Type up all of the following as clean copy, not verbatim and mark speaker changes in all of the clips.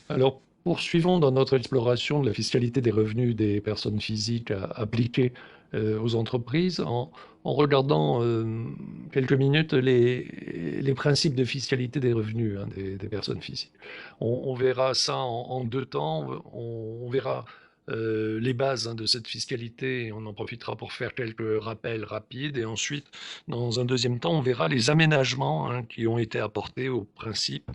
Speaker 1: Alors, poursuivons dans notre exploration de la fiscalité des revenus des personnes physiques appliquée aux entreprises en regardant quelques minutes les principes de fiscalité des revenus hein, des personnes physiques. On verra ça en deux temps. On verra les bases hein, de cette fiscalité et on en profitera pour faire quelques rappels rapides. Et ensuite, dans un deuxième temps, on verra les aménagements hein, qui ont été apportés aux principes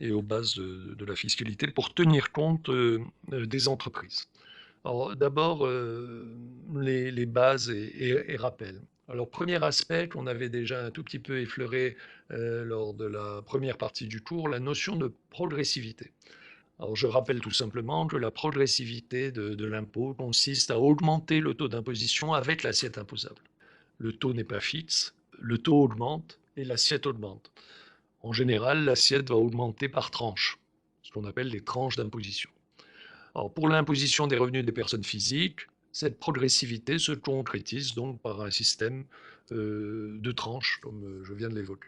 Speaker 1: et aux bases de la fiscalité pour tenir compte des entreprises. Alors d'abord, les bases et rappels. Alors premier aspect qu'on avait déjà un tout petit peu effleuré lors de la première partie du cours, la notion de progressivité. Alors je rappelle tout simplement que la progressivité de l'impôt consiste à augmenter le taux d'imposition avec l'assiette imposable. Le taux n'est pas fixe, le taux augmente et l'assiette augmente. En général, l'assiette va augmenter par tranches, ce qu'on appelle les tranches d'imposition. Alors, pour l'imposition des revenus des personnes physiques, cette progressivité se concrétise donc par un système de tranches, comme je viens de l'évoquer.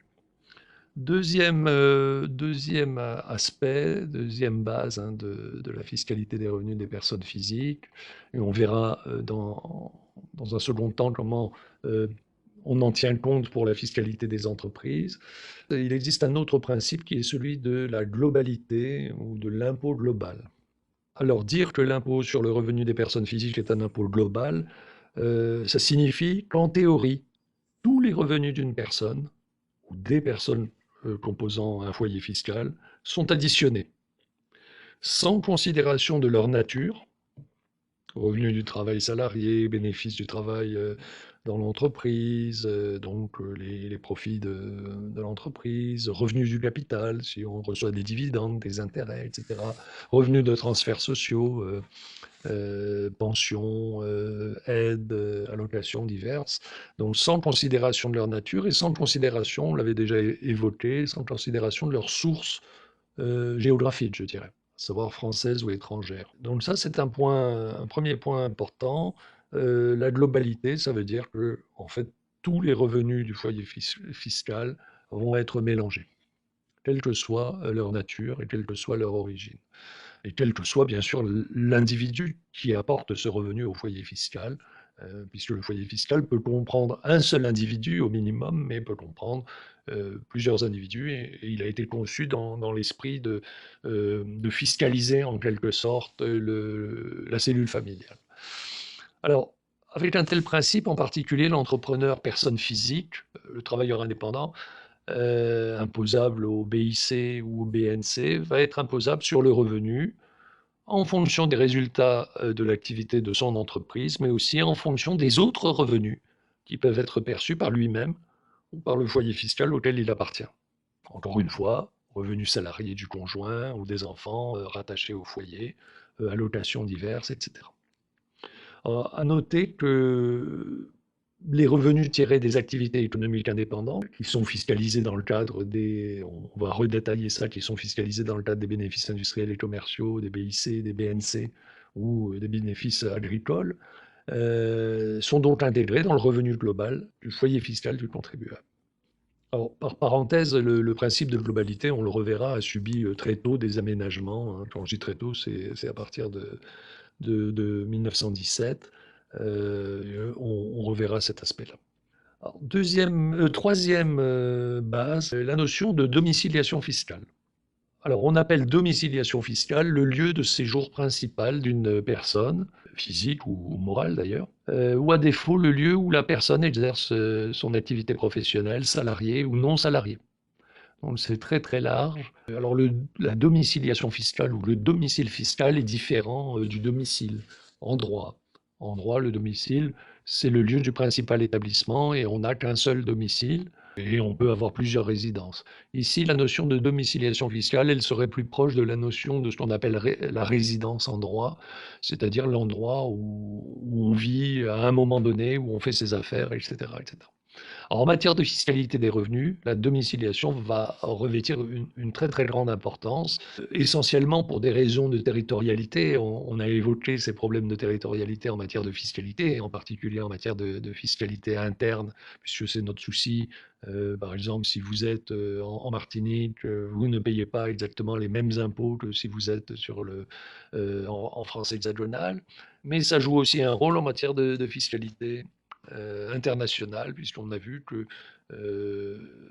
Speaker 1: Deuxième aspect, deuxième base hein, de la fiscalité des revenus des personnes physiques, et on verra dans un second temps comment on en tient compte pour la fiscalité des entreprises. Il existe un autre principe qui est celui de la globalité ou de l'impôt global. Alors dire que l'impôt sur le revenu des personnes physiques est un impôt global, ça signifie qu'en théorie, tous les revenus d'une personne ou des personnes composant un foyer fiscal sont additionnés, sans considération de leur nature, revenus du travail salarié, bénéfices du travail dans l'entreprise, donc les profits de l'entreprise, revenus du capital, si on reçoit des dividendes, des intérêts, etc., revenus de transferts sociaux, pensions, aides, allocations diverses, donc sans considération de leur nature et sans considération, on l'avait déjà évoqué, sans considération de leur source géographique, je dirais, à savoir française ou étrangère. Donc ça, c'est un premier point important. La globalité, ça veut dire que, en fait, tous les revenus du foyer fiscal vont être mélangés, quelle que soit leur nature et quelle que soit leur origine. Et quel que soit bien sûr l'individu qui apporte ce revenu au foyer fiscal, puisque le foyer fiscal peut comprendre un seul individu au minimum, mais peut comprendre plusieurs individus, et il a été conçu dans l'esprit de fiscaliser en quelque sorte la cellule familiale. Alors, avec un tel principe, en particulier l'entrepreneur personne physique, le travailleur indépendant, imposable au BIC ou au BNC, va être imposable sur le revenu en fonction des résultats de l'activité de son entreprise, mais aussi en fonction des autres revenus qui peuvent être perçus par lui-même ou par le foyer fiscal auquel il appartient. Encore une fois, revenus salariés du conjoint ou des enfants rattachés au foyer, allocations diverses, etc. Alors, à noter que les revenus tirés des activités économiques indépendantes, qui sont fiscalisés dans le cadre on va redétailler ça, qui sont fiscalisés dans le cadre des bénéfices industriels et commerciaux, des BIC, des BNC ou des bénéfices agricoles, sont donc intégrés dans le revenu global du foyer fiscal du contribuable. Alors, par parenthèse, le principe de globalité, on le reverra, a subi très tôt des aménagements, hein. Quand je dis très tôt, c'est à partir de 1917. On reverra cet aspect-là. Troisième base, la notion de domiciliation fiscale. Alors, on appelle domiciliation fiscale le lieu de séjour principal d'une personne, physique ou morale d'ailleurs, ou à défaut le lieu où la personne exerce son activité professionnelle, salariée ou non salariée. Donc c'est très très large. Alors la domiciliation fiscale ou le domicile fiscal est différent du domicile en droit. En droit, le domicile, c'est le lieu du principal établissement et on n'a qu'un seul domicile et on peut avoir plusieurs résidences. Ici, la notion de domiciliation fiscale, elle serait plus proche de la notion de ce qu'on appelle la résidence en droit, c'est-à-dire l'endroit où on vit à un moment donné, où on fait ses affaires, etc., etc. Alors, en matière de fiscalité des revenus, la domiciliation va revêtir une très très grande importance, essentiellement pour des raisons de territorialité. On a évoqué ces problèmes de territorialité en matière de fiscalité, et en particulier en matière de fiscalité interne, puisque c'est notre souci. Par exemple, si vous êtes en Martinique, vous ne payez pas exactement les mêmes impôts que si vous êtes en France hexagonale. Mais ça joue aussi un rôle en matière de fiscalité internationale, puisqu'on a vu que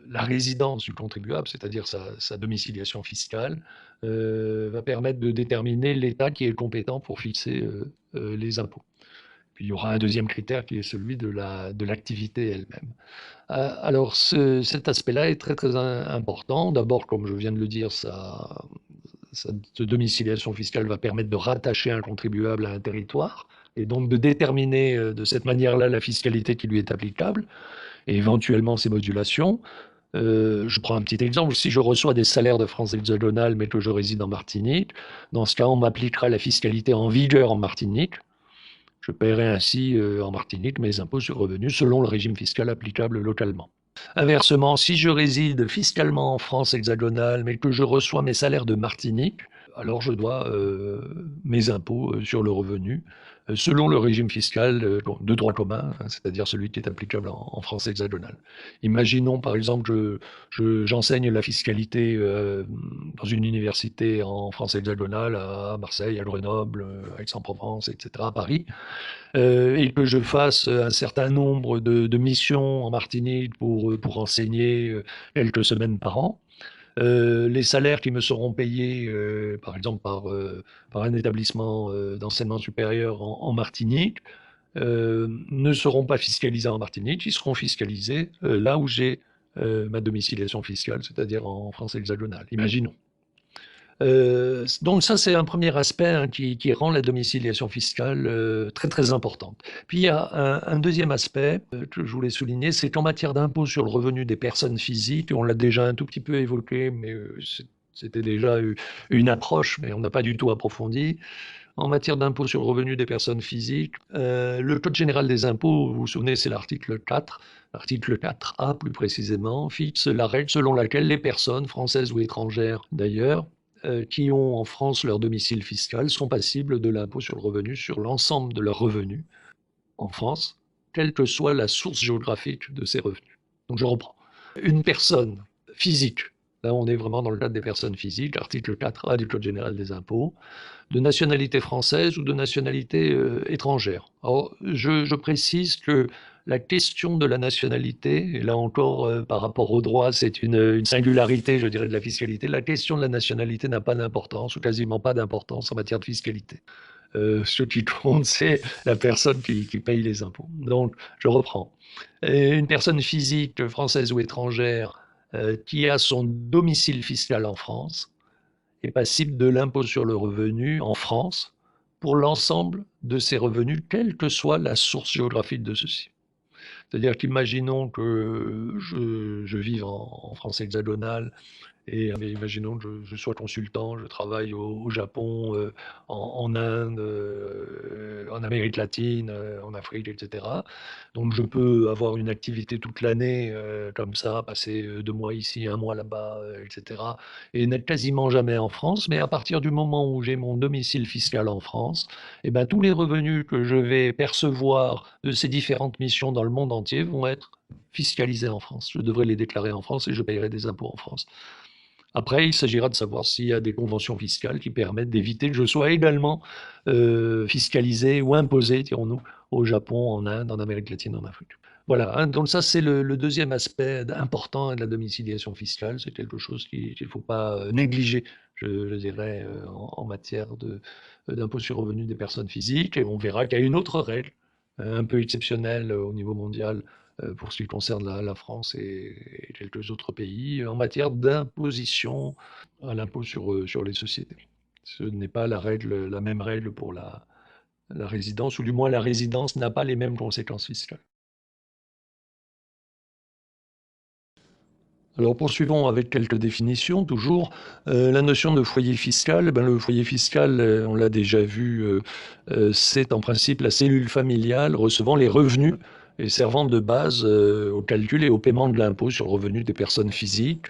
Speaker 1: la résidence du contribuable, c'est-à-dire sa domiciliation fiscale, va permettre de déterminer l'État qui est compétent pour fixer les impôts. Puis il y aura un deuxième critère qui est celui de l'activité elle-même. Alors cet aspect-là est très très important. D'abord, comme je viens de le dire, cette domiciliation fiscale va permettre de rattacher un contribuable à un territoire et donc de déterminer de cette manière-là la fiscalité qui lui est applicable et éventuellement ses modulations. Je prends un petit exemple. Si je reçois des salaires de France hexagonale mais que je réside en Martinique, dans ce cas, on m'appliquera la fiscalité en vigueur en Martinique. Je paierai ainsi en Martinique mes impôts sur revenus selon le régime fiscal applicable localement. Inversement, si je réside fiscalement en France hexagonale, mais que je reçois mes salaires de Martinique, alors je dois mes impôts sur le revenu selon le régime fiscal de droit commun, hein, c'est-à-dire celui qui est applicable en France hexagonale. Imaginons par exemple que j'enseigne la fiscalité dans une université en France hexagonale à Marseille, à Grenoble, à Aix-en-Provence, etc., à Paris, et que je fasse un certain nombre de missions en Martinique pour enseigner quelques semaines par an. Les salaires qui me seront payés, par exemple, par un établissement d'enseignement supérieur en Martinique, ne seront pas fiscalisés en Martinique, ils seront fiscalisés là où j'ai ma domiciliation fiscale, c'est-à-dire en France hexagonale. Imaginons. Donc ça, c'est un premier aspect hein, qui rend la domiciliation fiscale très très importante. Puis il y a un deuxième aspect que je voulais souligner, c'est qu'en matière d'impôt sur le revenu des personnes physiques, on l'a déjà un tout petit peu évoqué, mais c'était déjà une approche, mais on n'a pas du tout approfondi. En matière d'impôt sur le revenu des personnes physiques, le Code général des impôts, vous vous souvenez, c'est l'article 4. L'article 4A, plus précisément, fixe la règle selon laquelle les personnes, françaises ou étrangères d'ailleurs, qui ont en France leur domicile fiscal sont passibles de l'impôt sur le revenu sur l'ensemble de leurs revenus en France, quelle que soit la source géographique de ces revenus. Donc je reprends. Une personne physique, là on est vraiment dans le cadre des personnes physiques, article 4A du Code général des impôts, de nationalité française ou de nationalité étrangère. Alors je précise que la question de la nationalité, et là encore par rapport au droit, c'est une singularité, je dirais, de la fiscalité, la question de la nationalité n'a pas d'importance ou quasiment pas d'importance en matière de fiscalité. Ce qui compte, c'est la personne qui paye les impôts. Donc, je reprends. Une personne physique, française ou étrangère, qui a son domicile fiscal en France, est passible de l'impôt sur le revenu en France pour l'ensemble de ses revenus, quelle que soit la source géographique de ceux-ci. C'est-à-dire qu'imaginons que je vive en France hexagonale et imaginons que je sois consultant, je travaille au Japon, en Inde, en Amérique latine, en Afrique, etc. Donc je peux avoir une activité toute l'année comme ça, passer 2 mois ici, 1 mois là-bas, etc. Et n'être quasiment jamais en France. Mais à partir du moment où j'ai mon domicile fiscal en France, eh ben, tous les revenus que je vais percevoir de ces différentes missions dans le monde entier vont être fiscalisés en France. Je devrais les déclarer en France et je paierai des impôts en France. Après, il s'agira de savoir s'il y a des conventions fiscales qui permettent d'éviter que je sois également fiscalisé ou imposé, dirons-nous, au Japon, en Inde, en Amérique latine, en Afrique. Voilà, hein, donc ça c'est le deuxième aspect important de la domiciliation fiscale, c'est quelque chose qu'il ne faut pas négliger, je dirais, en matière d'impôt sur le revenu des personnes physiques, et on verra qu'il y a une autre règle, un peu exceptionnelle au niveau mondial, pour ce qui concerne la France et quelques autres pays, en matière d'imposition à l'impôt sur les sociétés. Ce n'est pas la même règle pour la résidence, ou du moins la résidence n'a pas les mêmes conséquences fiscales. Alors poursuivons avec quelques définitions, toujours. La notion de foyer fiscal, le foyer fiscal, on l'a déjà vu, c'est en principe la cellule familiale recevant les revenus et servant de base au calcul et au paiement de l'impôt sur le revenu des personnes physiques.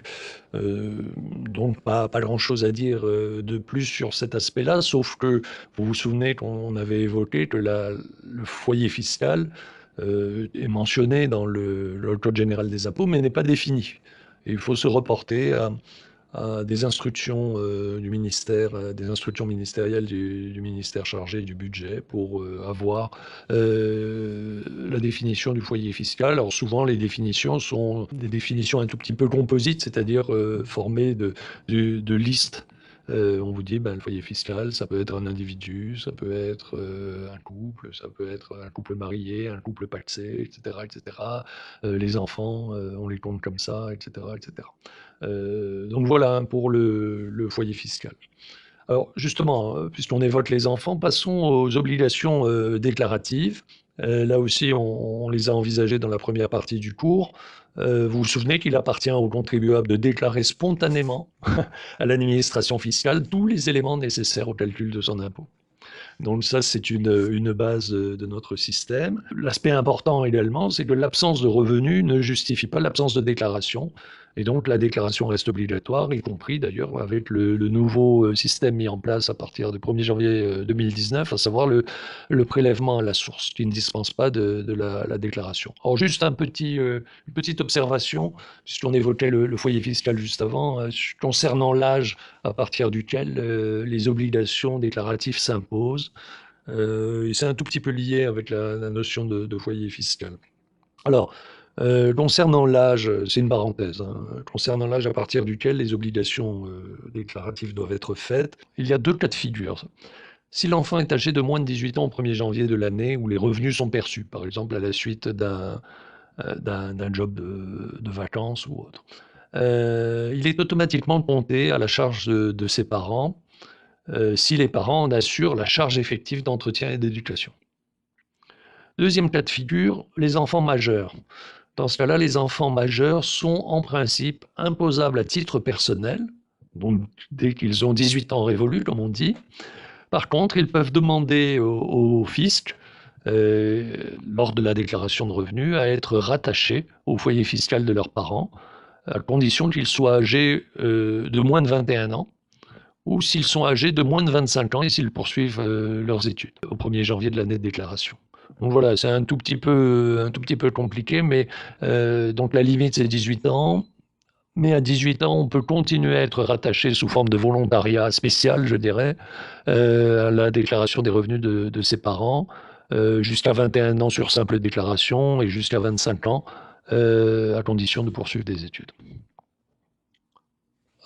Speaker 1: Donc pas grand-chose à dire de plus sur cet aspect-là, sauf que vous vous souvenez qu'on avait évoqué que le foyer fiscal est mentionné dans le Code général des impôts, mais n'est pas défini. Et il faut se reporter à des instructions du ministère, des instructions ministérielles du ministère chargé du budget pour avoir la définition du foyer fiscal. Alors souvent, les définitions sont des définitions un tout petit peu composites, c'est-à-dire formées de listes. On vous dit, ben, le foyer fiscal, ça peut être un individu, ça peut être un couple, ça peut être un couple marié, un couple pacsé, etc., etc. Les enfants, on les compte comme ça, etc., etc. Donc voilà hein, pour le foyer fiscal. Alors justement, puisqu'on évoque les enfants, passons aux obligations déclaratives. Là aussi, on les a envisagées dans la première partie du cours. Vous vous souvenez qu'il appartient au contribuable de déclarer spontanément à l'administration fiscale tous les éléments nécessaires au calcul de son impôt. Donc ça, c'est une base de notre système. L'aspect important également, c'est que l'absence de revenus ne justifie pas l'absence de déclaration. Et donc la déclaration reste obligatoire, y compris d'ailleurs avec le nouveau système mis en place à partir du 1er janvier 2019, à savoir le prélèvement à la source, qui ne dispense pas de la déclaration. Alors juste une petite observation, puisqu'on évoquait le foyer fiscal juste avant, concernant l'âge à partir duquel les obligations déclaratives s'imposent. Et c'est un tout petit peu lié avec la notion de foyer fiscal. Alors, concernant l'âge, c'est une parenthèse, hein, concernant l'âge à partir duquel les obligations déclaratives doivent être faites, il y a deux cas de figure. Si l'enfant est âgé de moins de 18 ans au 1er janvier de l'année où les revenus sont perçus, par exemple à la suite d'un job de vacances ou autre, il est automatiquement compté à la charge de ses parents si les parents en assurent la charge effective d'entretien et d'éducation. Deuxième cas de figure, les enfants majeurs. Dans ce cas-là, les enfants majeurs sont en principe imposables à titre personnel, donc dès qu'ils ont 18 ans révolus, comme on dit. Par contre, ils peuvent demander au fisc, lors de la déclaration de revenus, à être rattachés au foyer fiscal de leurs parents, à condition qu'ils soient âgés de moins de 21 ans, ou s'ils sont âgés de moins de 25 ans et s'ils poursuivent leurs études au 1er janvier de l'année de déclaration. Donc voilà, c'est un tout petit peu compliqué, mais donc la limite c'est 18 ans. Mais à 18 ans, on peut continuer à être rattaché sous forme de volontariat spécial, je dirais, à la déclaration des revenus de ses parents, jusqu'à 21 ans sur simple déclaration et jusqu'à 25 ans, à condition de poursuivre des études.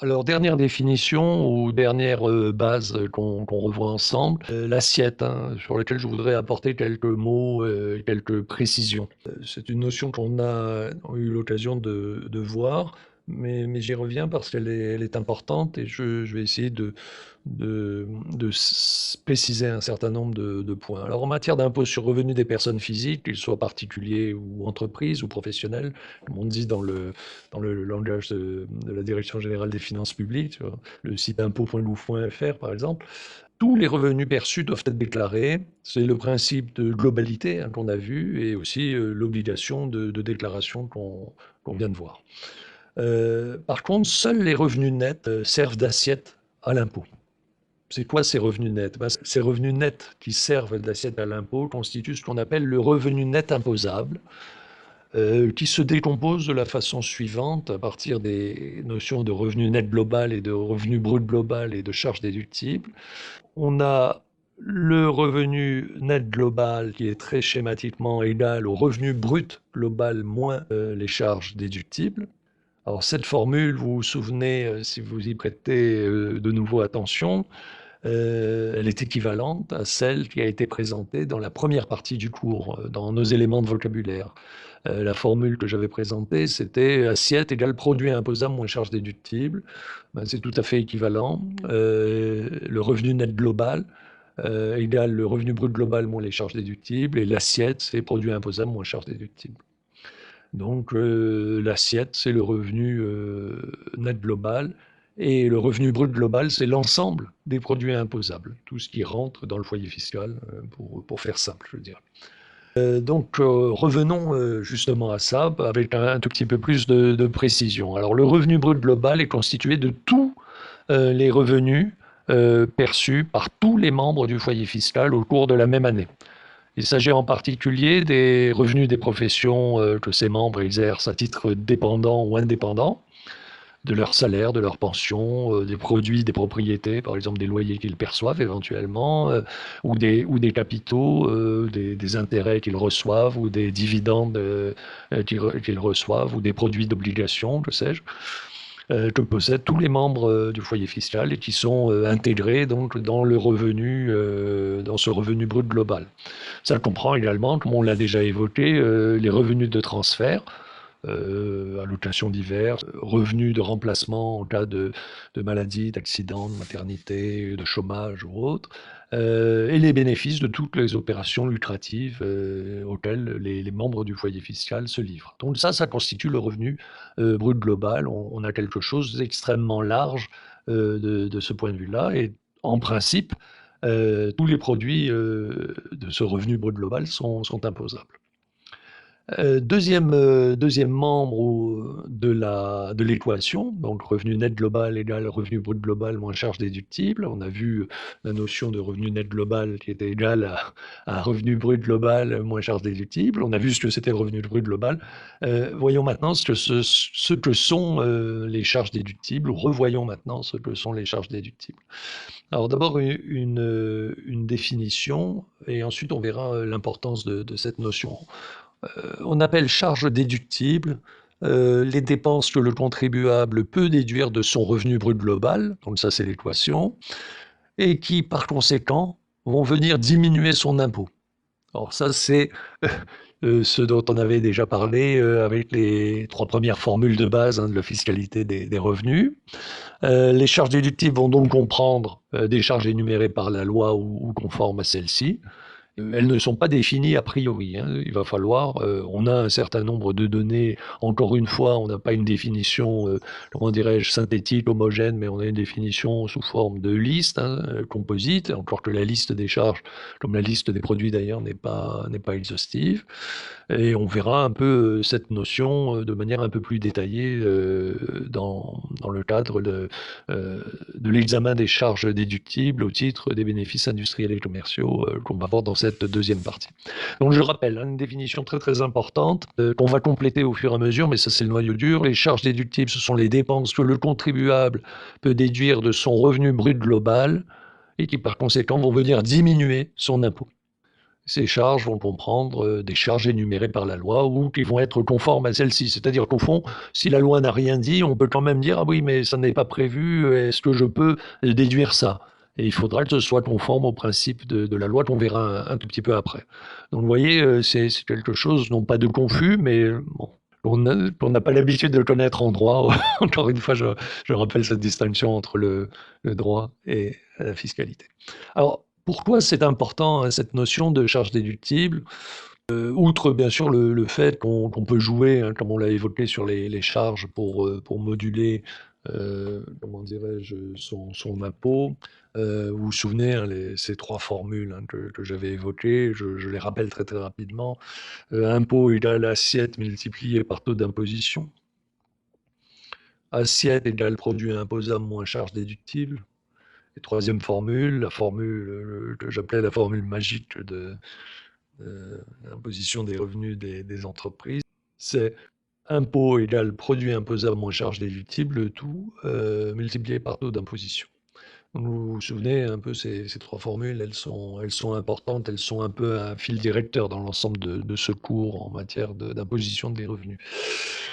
Speaker 1: Alors, dernière définition ou dernière base qu'on revoit ensemble, l'assiette, hein, sur laquelle je voudrais apporter quelques mots, quelques précisions. C'est une notion qu'on a eu l'occasion de voir, mais j'y reviens parce qu'elle est importante et je vais essayer de préciser un certain nombre de points. Alors, en matière d'impôt sur revenu des personnes physiques, qu'ils soient particuliers ou entreprises ou professionnels, comme on dit dans le langage de la Direction générale des finances publiques, sur le site impôt.gouv.fr par exemple, tous les revenus perçus doivent être déclarés. C'est le principe de globalité hein, qu'on a vu et aussi l'obligation de déclaration qu'on vient de voir. Par contre, seuls les revenus nets servent d'assiette à l'impôt. C'est quoi ces revenus nets? Ces revenus nets qui servent d'assiette à l'impôt constituent ce qu'on appelle le revenu net imposable, qui se décompose de la façon suivante, à partir des notions de revenu net global et de revenu brut global et de charges déductibles. On a le revenu net global qui est très schématiquement égal au revenu brut global moins les charges déductibles. Alors cette formule, vous vous souvenez, si vous y prêtez de nouveau attention, elle est équivalente à celle qui a été présentée dans la première partie du cours, dans nos éléments de vocabulaire. La formule que j'avais présentée, c'était assiette égale produit imposable moins charge déductible. Ben, c'est tout à fait équivalent. Le revenu net global égale le revenu brut global moins les charges déductibles, et l'assiette, c'est produit imposable moins charge déductible. Donc l'assiette, c'est le revenu net global, et le revenu brut global, c'est l'ensemble des produits imposables, tout ce qui rentre dans le foyer fiscal, pour faire simple, je dirais. Revenons justement à ça avec un tout petit peu plus de précision. Alors, le revenu brut global est constitué de tous les revenus perçus par tous les membres du foyer fiscal au cours de la même année. Il s'agit en particulier des revenus des professions que ces membres exercent à titre dépendant ou indépendant, de leur salaire, de leur pension, des produits, des propriétés, par exemple des loyers qu'ils perçoivent éventuellement, ou des capitaux, des intérêts qu'ils reçoivent, ou des dividendes qu'ils reçoivent, ou des produits d'obligation, que sais-je, que possèdent tous les membres du foyer fiscal et qui sont intégrés donc dans le revenu, dans ce revenu brut global. Ça comprend également, comme on l'a déjà évoqué, les revenus de transfert, allocations diverses, revenus de remplacement en cas de maladie, d'accident, de maternité, de chômage ou autre, et les bénéfices de toutes les opérations lucratives auxquelles les membres du foyer fiscal se livrent. Donc ça constitue le revenu brut global. On a quelque chose d'extrêmement large de ce point de vue-là, et en principe, tous les produits de ce revenu brut global sont imposables. Deuxième membre de l'équation, donc revenu net global égale revenu brut global moins charge déductible. On a vu la notion de revenu net global qui était égal à revenu brut global moins charge déductible. On a vu ce que c'était le revenu brut global. Voyons maintenant ce que sont les charges déductibles, ou revoyons maintenant ce que sont les charges déductibles. Alors d'abord une définition, et ensuite on verra l'importance de cette notion. On appelle charges déductibles les dépenses que le contribuable peut déduire de son revenu brut global, donc ça c'est l'équation, et qui par conséquent vont venir diminuer son impôt. Alors ça c'est ce dont on avait déjà parlé avec les 3 premières formules de base de la fiscalité des revenus. Les charges déductibles vont donc comprendre des charges énumérées par la loi ou conformes à celle-ci. Elles ne sont pas définies a priori. Il va falloir, on a un certain nombre de données. Encore une fois, on n'a pas une définition, comment dirais-je, synthétique, homogène, mais on a une définition sous forme de liste composite, encore que la liste des charges, comme la liste des produits d'ailleurs, n'est pas exhaustive. Et on verra un peu cette notion de manière un peu plus détaillée dans le cadre de l'examen des charges déductibles au titre des bénéfices industriels et commerciaux qu'on va voir dans cette deuxième partie. Donc je le rappelle, une définition très très importante qu'on va compléter au fur et à mesure, mais ça c'est le noyau dur. Les charges déductibles, ce sont les dépenses que le contribuable peut déduire de son revenu brut global et qui par conséquent vont venir diminuer son impôt. Ces charges vont comprendre des charges énumérées par la loi ou qui vont être conformes à celle-ci. C'est-à-dire qu'au fond, si la loi n'a rien dit, on peut quand même dire « Ah oui, mais ça n'est pas prévu, est-ce que je peux déduire ça ?» Et il faudra que ce soit conforme au principe de la loi qu'on verra un tout petit peu après. Donc vous voyez, c'est quelque chose, non pas de confus, mais bon, on n'a pas l'habitude de le connaître en droit. Encore une fois, je rappelle cette distinction entre le droit et la fiscalité. Alors, pourquoi c'est important cette notion de charge déductible? Outre bien sûr le fait qu'on peut jouer, comme on l'a évoqué, sur les charges pour moduler, comment dirais-je, son impôt. Vous vous souvenez, ces 3 formules que j'avais évoquées, je les rappelle très très rapidement. Impôt égale assiette multiplié par taux d'imposition. Assiette égale produit imposable moins charge déductible. Et troisième formule, la formule que j'appelais la formule magique de l'imposition des revenus des entreprises, c'est impôt égale produit imposable moins charge déductible, le tout multiplié par taux d'imposition. Vous vous souvenez un peu, ces 3 formules, elles sont importantes, elles sont un peu un fil directeur dans l'ensemble de ce cours en matière d'imposition des revenus.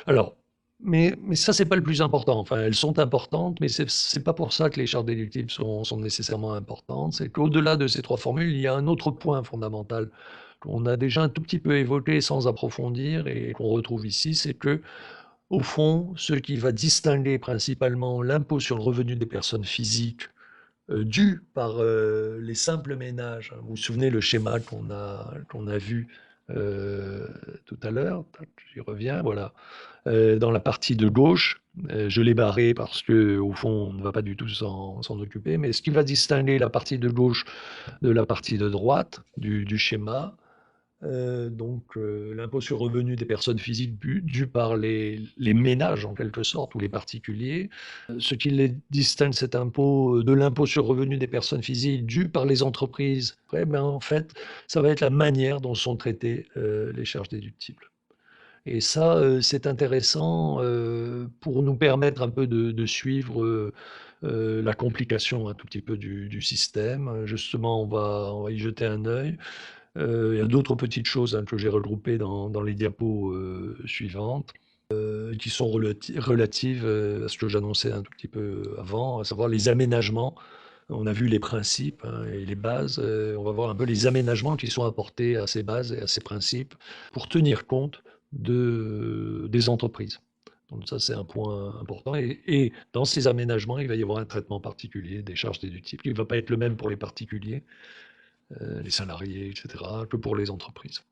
Speaker 1: Alors, mais ça, c'est pas le plus important. Enfin, elles sont importantes, mais c'est pas pour ça que les charges déductibles sont nécessairement importantes. C'est qu'au-delà de ces 3 formules, il y a un autre point fondamental qu'on a déjà un tout petit peu évoqué sans approfondir et qu'on retrouve ici, c'est que, au fond, ce qui va distinguer principalement l'impôt sur le revenu des personnes physiques dû par les simples ménages. Vous vous souvenez le schéma qu'on a vu tout à l'heure, j'y reviens, voilà. Dans la partie de gauche, je l'ai barré parce que au fond, on ne va pas du tout s'en occuper, mais ce qui va distinguer la partie de gauche de la partie de droite du schéma, L'impôt sur le revenu des personnes physiques dû par les ménages en quelque sorte ou les particuliers. Ce qui les distingue cet impôt, de l'impôt sur le revenu des personnes physiques dû par les entreprises, ouais, ben, en fait, ça va être la manière dont sont traitées, les charges déductibles. Et ça, c'est intéressant, pour nous permettre un peu de suivre, la complication un tout petit peu du système. Justement, on va y jeter un œil. Il y a d'autres petites choses, hein, que j'ai regroupées dans les diapos, suivantes, qui sont relatives, à ce que j'annonçais un tout petit peu avant, à savoir les aménagements. On a vu les principes, hein, et les bases, on va voir un peu les aménagements qui sont apportés à ces bases et à ces principes pour tenir compte des entreprises. Donc ça, c'est un point important et dans ces aménagements, il va y avoir un traitement particulier des charges déductibles qui ne va pas être le même pour les particuliers, les salariés et cetera, que pour les entreprises.